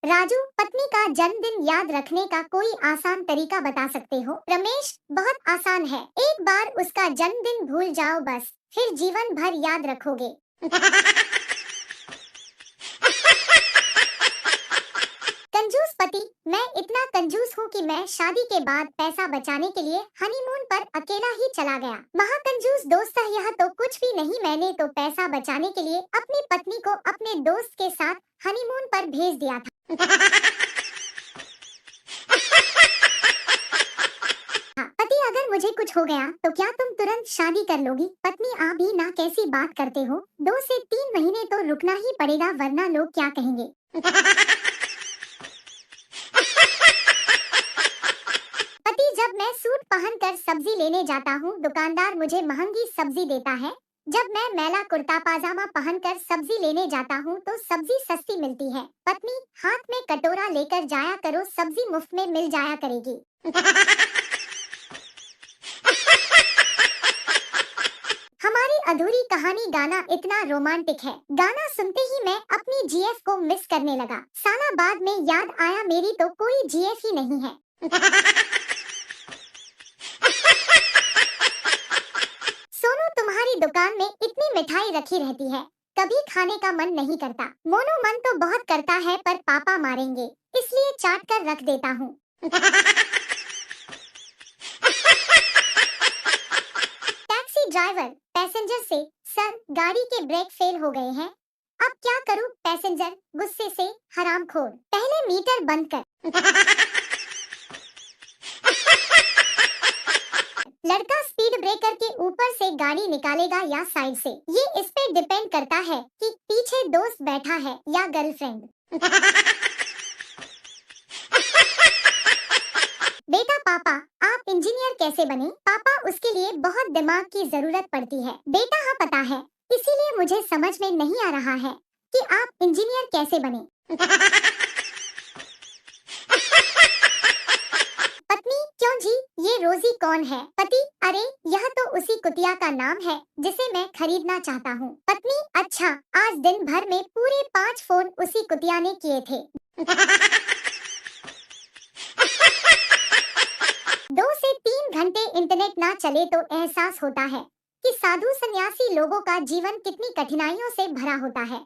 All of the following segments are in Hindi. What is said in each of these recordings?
राजू, पत्नी का जन्मदिन याद रखने का कोई आसान तरीका बता सकते हो? रमेश, बहुत आसान है। एक बार उसका जन्मदिन भूल जाओ बस, फिर जीवन भर याद रखोगे। कंजूस पति, मैं इतना कंजूस हूँ कि मैं शादी के बाद पैसा बचाने के लिए हनीमून पर अकेला ही चला गया। महाकंजूस दोस्त, यह तो कुछ भी नहीं, मैंने तो पैसा बचाने के लिए अपनी पत्नी को अपने दोस्त के साथ हनीमून पर भेज दिया था। पति, अगर मुझे कुछ हो गया तो क्या तुम तुरंत शादी कर लोगी? पत्नी, आप भी ना कैसी बात करते हो, 2 से 3 महीने तो रुकना ही पड़ेगा वरना लोग क्या कहेंगे। पति, जब मैं सूट पहनकर सब्जी लेने जाता हूँ, दुकानदार मुझे महंगी सब्जी देता है। जब मैं मैला कुर्ता पाजामा पहनकर सब्जी लेने जाता हूँ तो सब्जी सस्ती मिलती है। पत्नी, हाथ में कटोरा लेकर जाया करो, सब्जी मुफ्त में मिल जाया करेगी। हमारी अधूरी कहानी गाना इतना रोमांटिक है, गाना सुनते ही मैं अपनी जीएफ को मिस करने लगा। साला बाद में याद आया मेरी तो कोई जीएफ ही नहीं है। सोनू, तुम्हारी दुकान में इतनी मिठाई रखी रहती है, कभी खाने का मन नहीं करता। मोनू, मन तो बहुत करता है पर पापा मारेंगे, इसलिए चाट कर रख देता हूँ। टैक्सी ड्राइवर पैसेंजर से, सर गाड़ी के ब्रेक फेल हो गए हैं, अब क्या करूं? पैसेंजर गुस्से से, हरामखोर, पहले मीटर बंद कर। लड़का स्पीड ब्रेकर के ऊपर से गाड़ी निकालेगा या साइड से, ये इस पे डिपेंड करता है कि पीछे दोस्त बैठा है या गर्लफ्रेंड। बेटा, पापा आप इंजीनियर कैसे बने? पापा, उसके लिए बहुत दिमाग की जरूरत पड़ती है। बेटा, हाँ पता है, इसीलिए मुझे समझ में नहीं आ रहा है कि आप इंजीनियर कैसे बने। पत्नी, क्यों जी, ये रोजी कौन है? पति, अरे यह तो उसी कुतिया का नाम है जिसे मैं खरीदना चाहता हूँ। पत्नी, अच्छा, आज दिन भर में पूरे 5 फोन उसी कुतिया ने किए थे। 2 से 3 घंटे इंटरनेट ना चले तो एहसास होता है कि साधु सन्यासी लोगों का जीवन कितनी कठिनाइयों से भरा होता है।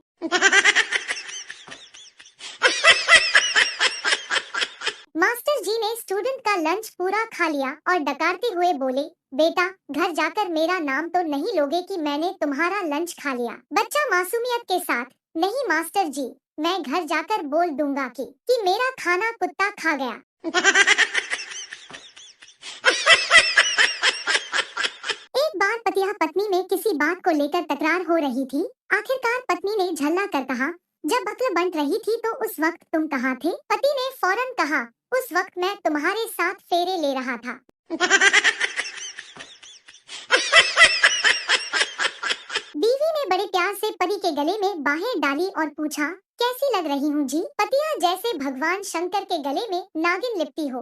मास्टर जी ने स्टूडेंट का लंच पूरा खा लिया और डकारते हुए बोले, बेटा घर जाकर मेरा नाम तो नहीं लोगे कि मैंने तुम्हारा लंच खा लिया? बच्चा मासूमियत के साथ, नहीं मास्टर जी, मैं घर जाकर बोल दूंगा कि मेरा खाना कुत्ता खा गया। एक बार पति पत्नी में किसी बात को लेकर तकरार हो रही थी। आखिरकार पत्नी ने झल्ला कर कहा, जब अक्ल बंट रही थी तो उस वक्त तुम कहाँ थे? पति ने फौरन कहा, उस वक्त मैं तुम्हारे साथ फेरे ले रहा था। बीवी ने बड़े प्यार से पति के गले में बाहें डाली और पूछा, कैसी लग रही हूँ जी? पतिया, जैसे भगवान शंकर के गले में नागिन लिपटी हो।